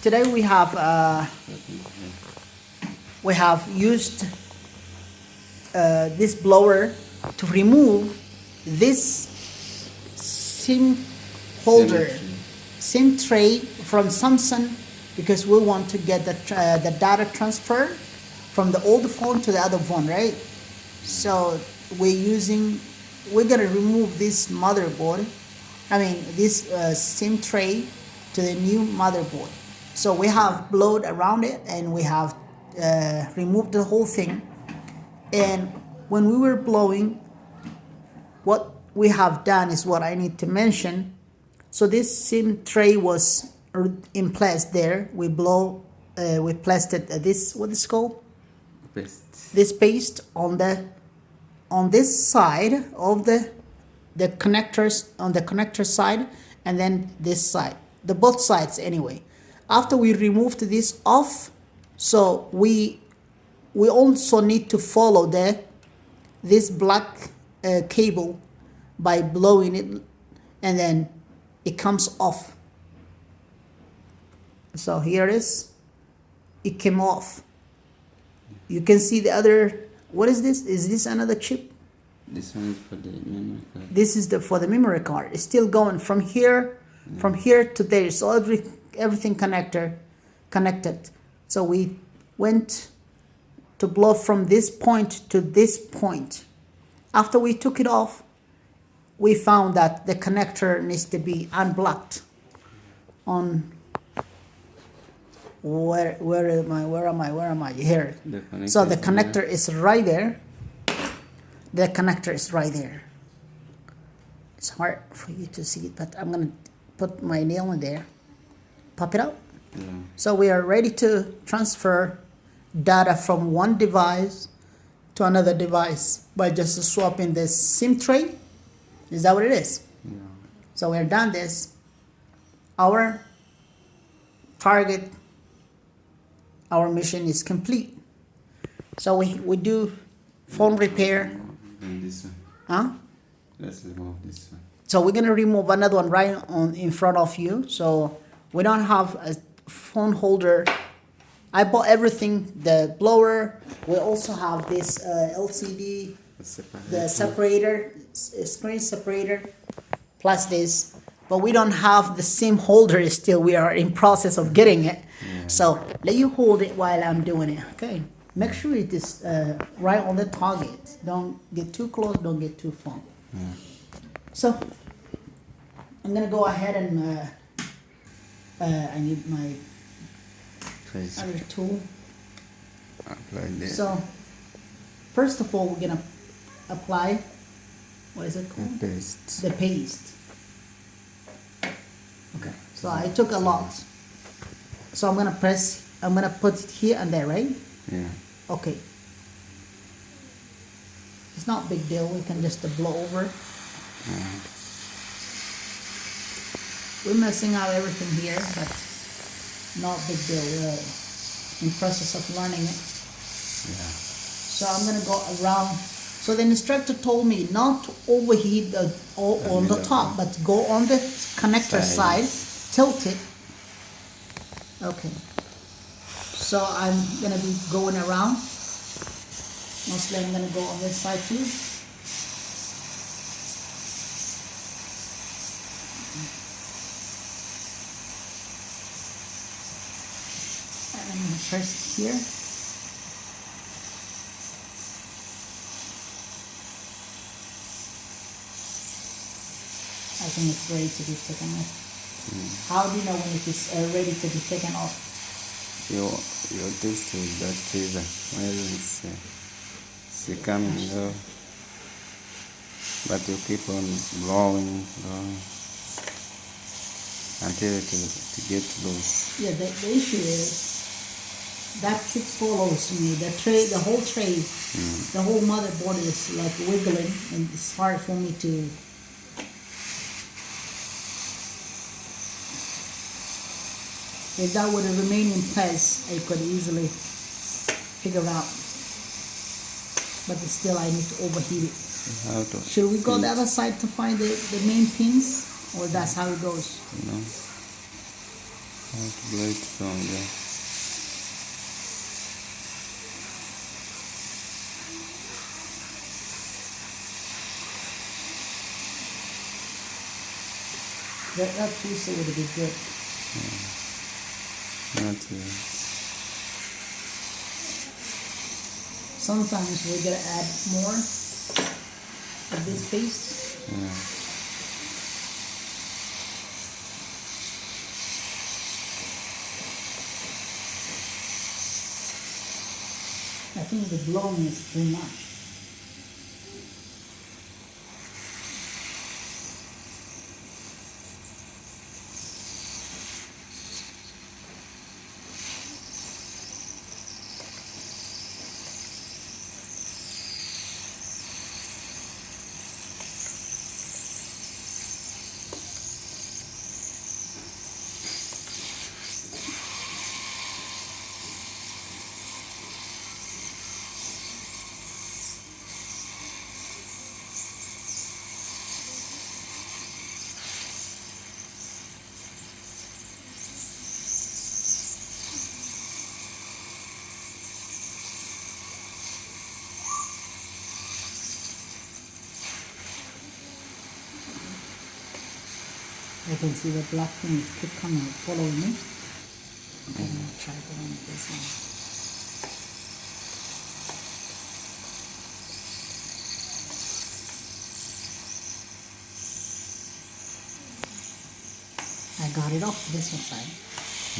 today we have used this blower to remove this SIM holder, SIM tray from Samsung, because we want to get the data transfer from the old phone to the other phone, right? So we're gonna remove this motherboard, this SIM tray to the new motherboard. So we have blowed around it and we have removed the whole thing. And when we were blowing, what we have done is what I need to mention. So this SIM tray was in place there. We placed it this, what is it called? Paste. This paste on this side of the connectors, on the connector side, and then this side, the both sides anyway. After we removed this off, so we also need to follow this black cable by blowing it, and then it comes off. So here it is, it came off. You can see the other, what is this? Is this another chip? This one is for the memory card. This is for the memory card. It's still going from here to there. So everything connected. So we went to blow from this point to this point. After we took it off, we found that the connector needs to be unblocked. On where am I? Here. So the connector is right there. The connector is right there. It's hard for you to see it, but I'm gonna put my nail in there. Pop it out. Yeah. So we are ready to transfer data from one device to another device by just swapping this SIM tray. Is that what it is? Yeah. So we're done this. Our target, our mission is complete. So we do phone repair. And this one. Huh? Let's remove this one. So we're gonna remove another one right in front of you. So we don't have a phone holder. I bought everything, the blower. We also have this LCD, the separator, screen separator, plus this. But we don't have the SIM holder still. We are in process of getting it. Yeah. So let you hold it while I'm doing it, okay? Make sure it is right on the target. Don't get too close, don't get too far. Yeah. So I'm gonna go ahead and I need my Trace. other tool. Apply this. So first of all, we're gonna apply, what is it The called? paste. The paste. Okay, so I took a lot. So I'm gonna put it here and there, right? Yeah. Okay. It's not a big deal, we can just blow over. We're messing out everything here, but not a big deal. We're in process of learning it. Yeah. So I'm gonna go around. So the instructor told me not to overheat on the top, but go on the connector side, tilt it. Okay. So I'm gonna be going around. Mostly I'm gonna go on this side too. And I'm gonna press here. I think it's ready to be taken off. How do you know when it is ready to be taken off? You taste with that teaser. When it's coming low. But you keep on blowing until it get loose. Yeah, the issue is that chip follows me. The whole tray, the whole motherboard is like wiggling, and it's hard for me to. If that would have remained in place, I could easily figure out. But still, I need to overheat it. How to Should we go heat, the other side to find the main pins, or that's how it goes? you know? How to blow it from there. That piece would be good. Not Sometimes we're gonna add more of this paste. yeah. I think the blowing is too much. I can see the black things keep coming, following me. I'm gonna try to run this one. I got it off this one side.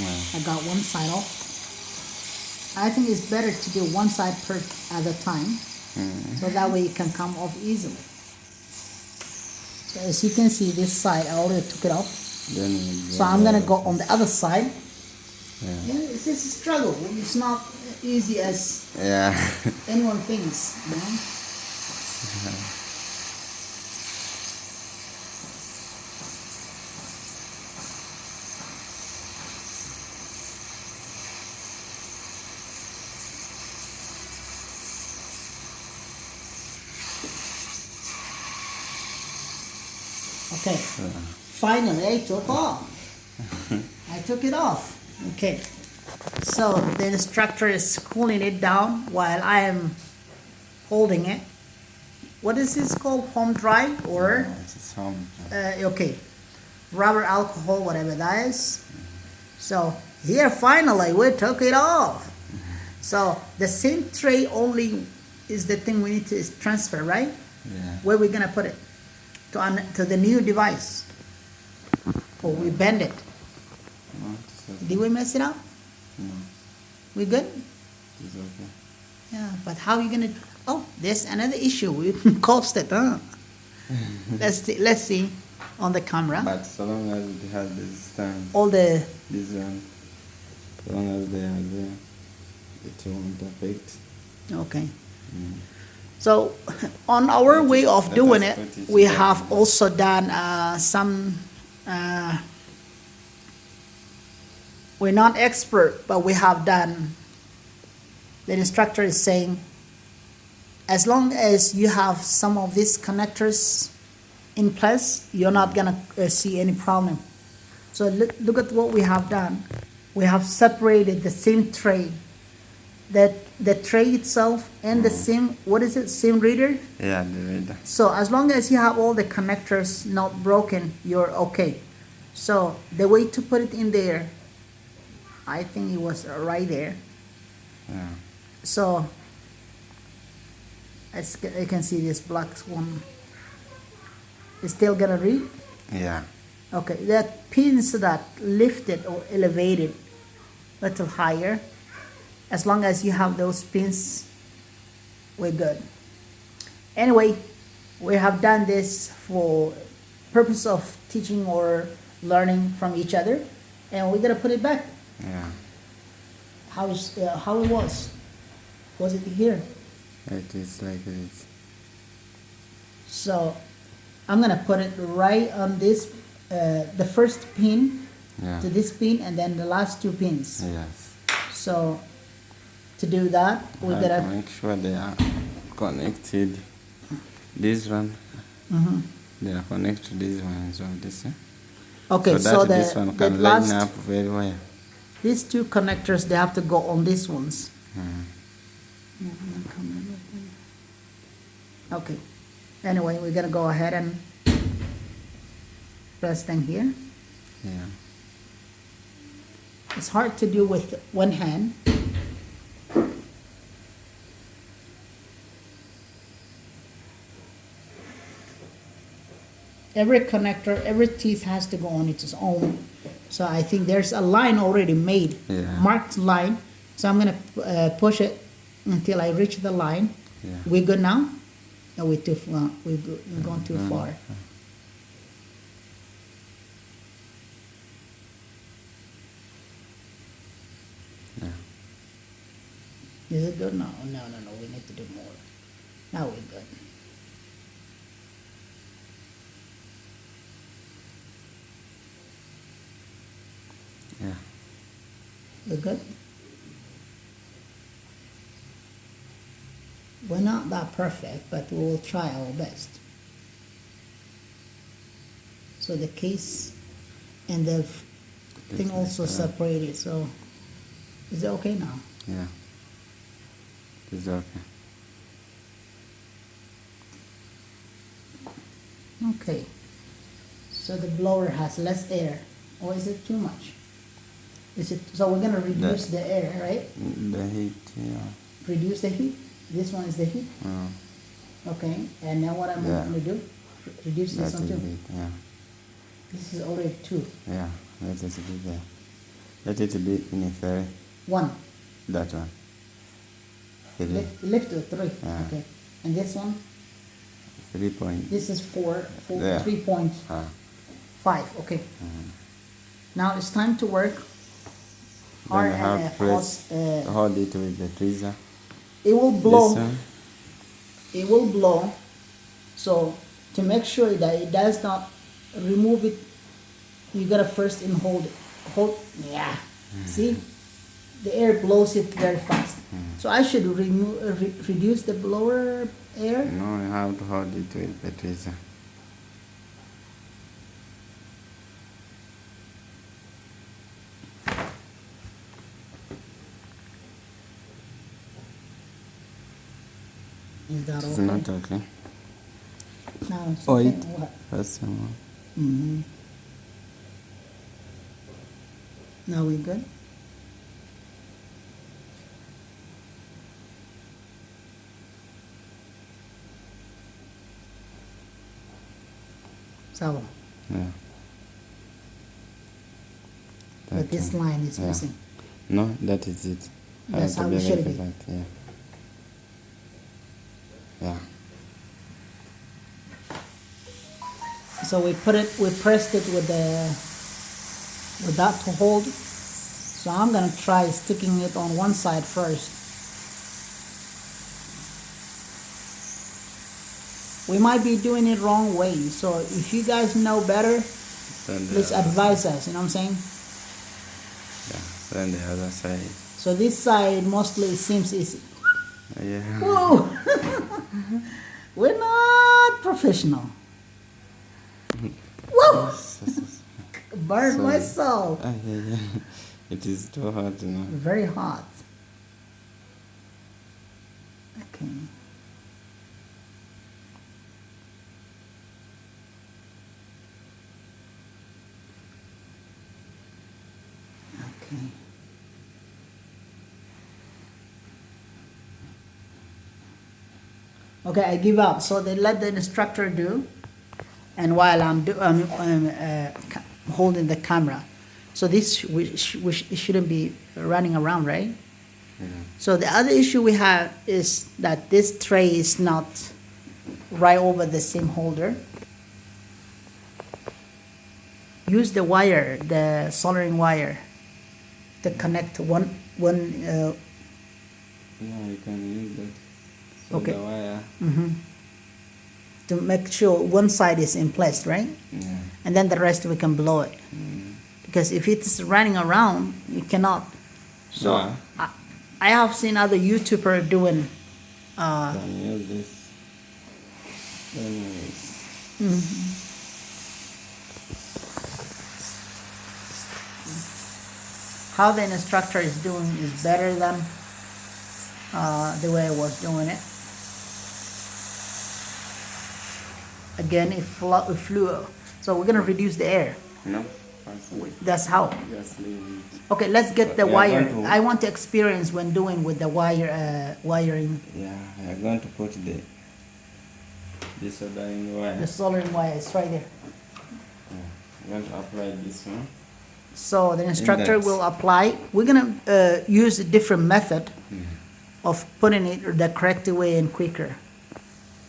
Yeah. I got one side off. I think it's better to do one side per at a time, so that way it can come off easily. So as you can see, this side I already took it off. Then So I'm gonna go on the other side. Yeah. Yeah, it's just a struggle. It's not easy as Yeah. anyone thinks, you know? Okay. Finally, I took off. I took it off. Okay. So the instructor is cooling it down while I am holding it. What is this called? Home dry or It's some. okay, rubber alcohol, whatever that is. So here finally we took it off. So the same tray only is the thing we need to transfer, right? Yeah. Where we gonna put it? To the new device. Or we bend it. No, it's okay. Did we mess it up? No, We good? it's okay. Yeah, but how are you gonna? Oh, there's another issue. We caused it, huh? Let's see on the camera. But so long as they have this stand, All the this one, so long as they are there, it won't affect. okay. So on our way of Let doing us it, put it we together. have also done some. We're not expert, but we have done. The instructor is saying, as long as you have some of these connectors in place, you're not gonna see any problem. So look at what we have done. We have separated the same tray, that the tray itself and the SIM. What is it? SIM reader. Yeah, the reader. So as long as you have all the connectors not broken, you're okay. So the way to put it in there, I think it was right there. Yeah. So as I can see this black one is still gonna read. Yeah. Okay, that pins that lifted or elevated a little higher. As long as you have those pins, we're good. Anyway, we have done this for purpose of teaching or learning from each other, and we're gonna put it back. Yeah. How it was? Was it here? It is like this. So I'm gonna put it right on this, the first pin Yeah. to this pin, and then the last two pins. Yes. So to do that, we're Have to gonna make sure they are connected. This one, they are connected to this one, so this. Okay, so that this one the can last, line up very well. these two connectors, they have to go on these ones. Okay. Anyway, we're gonna go ahead and press them here. Yeah. It's hard to do with one hand. Every connector, every teeth has to go on its own. So I think there's a line already made, Yeah. marked line. So I'm gonna push it until I reach the line. Yeah. We good now? No, we're too far. We're going too far. Yeah. Is it good? No. We need to do more. Now we're good. Yeah. We're good. We're not that perfect, but we will try our best. So the case and the thing also separated. So is it okay now? Yeah. It's okay. Okay. So the blower has less air, or is it too much? Is it so? We're gonna reduce the air, right? The heat, yeah. Reduce the heat. This one is the heat. Okay. And now what I'm gonna do? Reduce this That one is too. it, yeah. This is already 2. Yeah, let it be there. Let it be in a 3. 1. That one. 3. Lift to 3. Yeah. Okay. And this one? 3 point. This is 4. There. 3.5. Okay. Now it's time to work. Then you have to press, RNF. hold it with the tweezer. It will blow. This one. It will blow. So to make sure that it does not remove it, you gotta first hold it. Yeah. See, the air blows it very fast. So I should reduce the blower air. No, you have to hold it with the tweezer. Is that It's okay? not okay. Now it's Oh, okay. it. What? First one. Now we good? So, Yeah. but this line is yeah. missing. No, that is it. That's have how to it be should like be. that, yeah. Yeah. So we pressed it with that to hold. So I'm gonna try sticking it on one side first. We might be doing it wrong way. So if you guys know better, Then the please other advise us, you know what I'm saying? Yeah. Then the other side. So this side mostly seems easy. Yeah. Whoa! We're not professional. Whoa! Burned Sorry. myself. Yeah. It is too hot, you know. Very hot. Okay. Okay. Okay, I give up. So they let the instructor do, and while I'm holding the camera, so this we shouldn't be running around, right? Yeah. So the other issue we have is that this tray is not right over the SIM holder. Use the wire, the soldering wire, to connect one. Yeah, you can use that. So Okay. the wire. To make sure one side is in place, right? Yeah. And then the rest we can blow it. Because if it's running around, you cannot. So Yeah. I have seen other YouTuber doing. Can use this. Anyways. how the instructor is doing is better than the way I was doing it. Again, it flew. So we're gonna reduce the air. No. That's how. Just leave it. Okay, let's get But the we are wire. going to- I want to experience when doing with the wire wiring, Yeah, we are going to put the soldering wire. the soldering wire. It's right there. Yeah. We're going to apply this one. So the instructor that- will apply. We're gonna use a different method of putting it the correct way and quicker.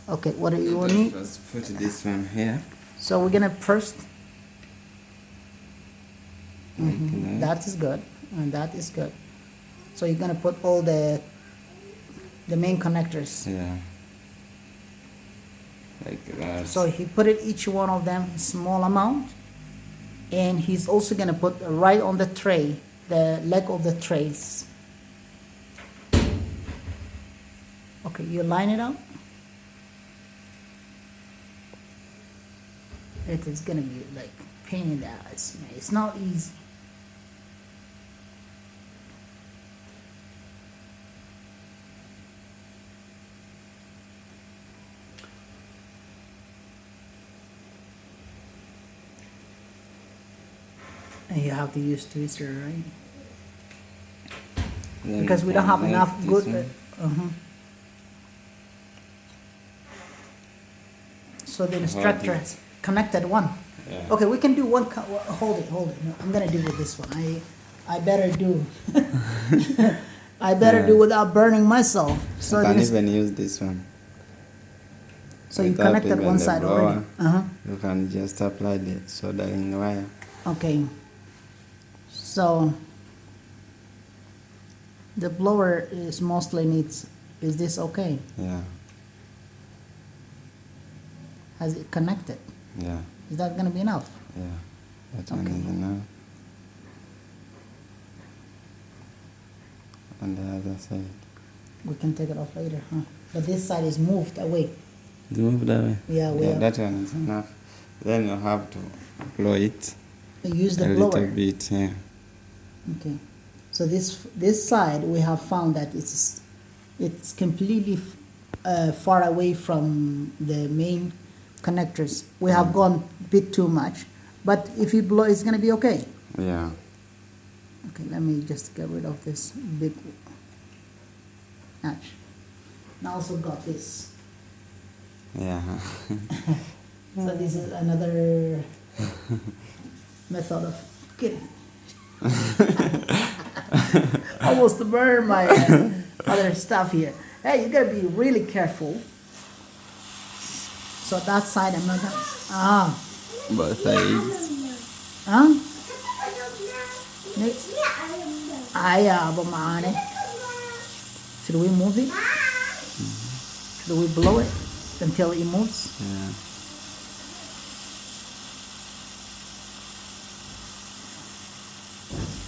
Okay, what do you need? Let's put this one here. So we're gonna first. Like that. That is good, and that is good. So you're gonna put all the main connectors. Yeah. Like that. So he put it each one of them small amount, and he's also gonna put right on the tray, the leg of the trays. Okay, you line it up. It is gonna be like pain in the ass, man. It's not easy. And you have to use twister, right? Then Because we don't have connect enough this good. one. So the instructor it. connected one. Yeah. Okay, we can do one. Hold it. No, I'm gonna do with this one. I better do. I better do without burning myself. So You can this, even use this one. so you without connected even one the side blower. already. Uh-huh. You can just apply the soldering wire. Okay. So the blower is mostly needs. Is this okay? Yeah. Has it connected? Yeah. Is that gonna be enough? Yeah. That one Okay. is enough. On the other side. We can take it off later, huh? But this side is moved away. Move that way. Yeah, we Yeah, are- that one is enough. Then you have to blow it Use the a blower. little bit. Yeah. Okay, so this side we have found that it's completely far away from the main connectors. We have gone a bit too much, but if you blow, it's gonna be okay. Yeah. Okay, let me just get rid of this big patch. And I also got this. Yeah. So this is another method of getting. Almost burn my other stuff here. Hey, you gotta be really careful. So that side I'm not gonna. Both sides. Huh? Bumane. Should we move it? Should we blow it until it moves? Yeah.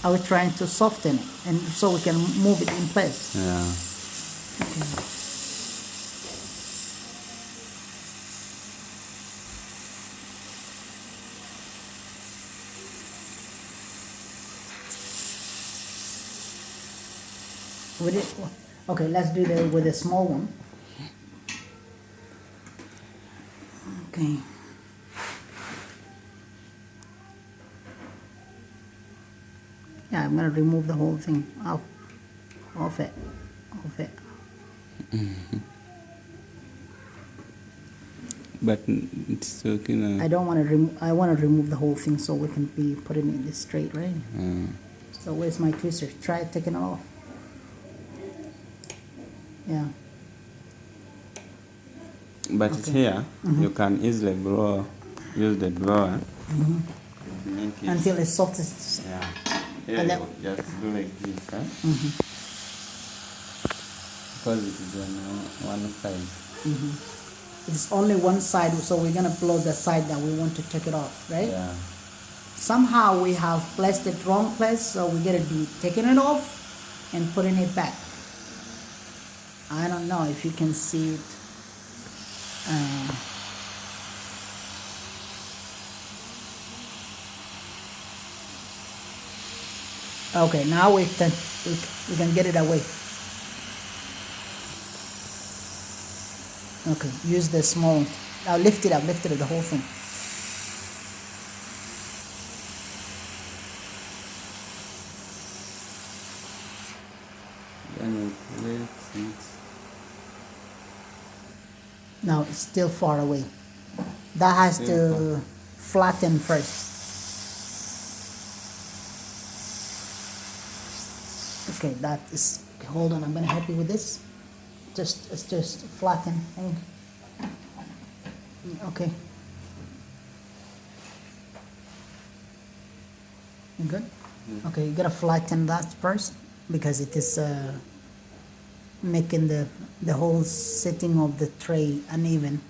Are we trying to soften it and so we can move it in place? Yeah. With it, okay, let's do the with a small one. Okay. Yeah, I'm gonna remove the whole thing off it. But it's okay now. I don't want to remove. I want to remove the whole thing so we can be putting it this straight, right? So where's my twister? Try taking it off. Yeah. But it's here. You can easily use the blower. Make it- Until it's soft. Yeah. Here And you then- just do like this, huh? Because it is on one side. It's only one side, so we're gonna blow the side that we want to take it off, right? Yeah. Somehow we have placed it wrong place, so we're gonna be taking it off and putting it back. I don't know if you can see it. Okay, now we can get it away. Okay, use the small. Now lift it up, the whole thing. Then you place it. No, it's still far away. That has to flatten first. Okay, that is. Hold on, I'm gonna help you with this. It's just flatten. Okay. You good? Okay, you gotta flatten that first because it is making the whole setting of the tray uneven.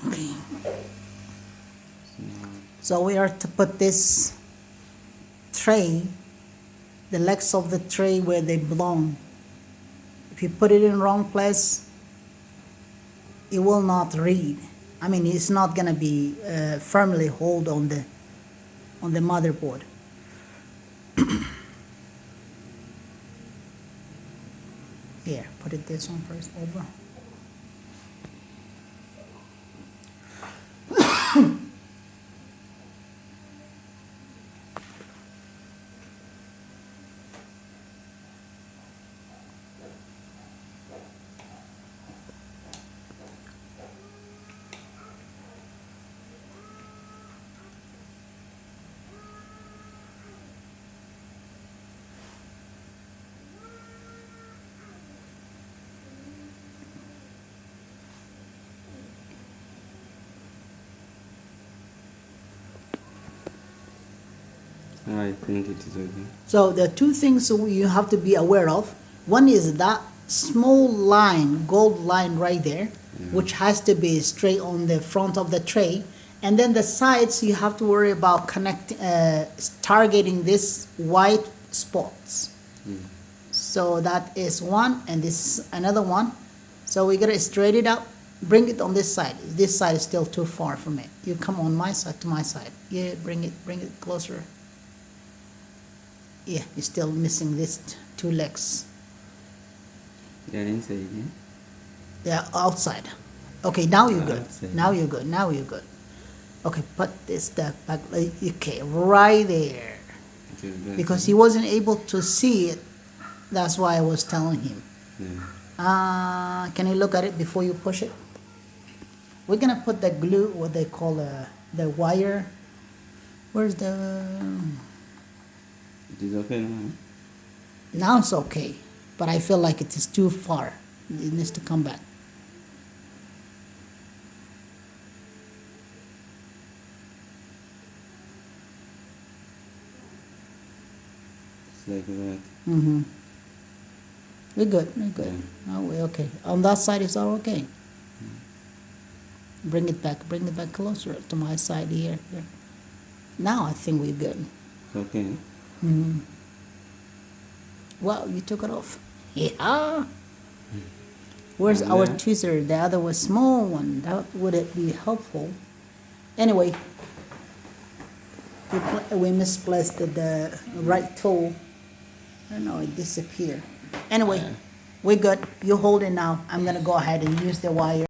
Okay. So we are to put this tray, the legs of the tray where they belong. If you put it in wrong place, it will not read. I mean, it's not gonna be firmly hold on the motherboard. Here, put it this one first over. I think it is okay. So the two things you have to be aware of. One is that small line, gold line right there, which has to be straight on the front of the tray. And then the sides, you have to worry about targeting these white spots. So that is one, and this is another one. So we gotta straighten it up, bring it on this side. This side is still too far from it. You come on my side to my side. Yeah, bring it closer. Yeah, you're still missing these two legs. They're inside, yeah? Yeah, outside. Okay, now you're good. Outside. Now you're good. Now you're good. Okay, put this back. Okay, right there. It is better. Because he wasn't able to see it. That's why I was telling him. Yeah. Can you look at it before you push it? We're gonna put the glue, what they call the wire. Where's the? It is okay now. Now it's okay, but I feel like it is too far. It needs to come back. It's like that. Mm-hmm. We're good. We're good. Yeah. No, we're okay. On that side, it's all okay. Bring it back. Bring it back closer to my side here. Here. Now I think we're good. It's okay. Mm-hmm. Wow, you took it off. Yeah. Where's And our then- tweezer? The other was small one. That would it be helpful? Anyway, we misplaced the right tool. I don't know, it disappeared. Anyway, we're good. You hold it now. I'm gonna go ahead and use the wire.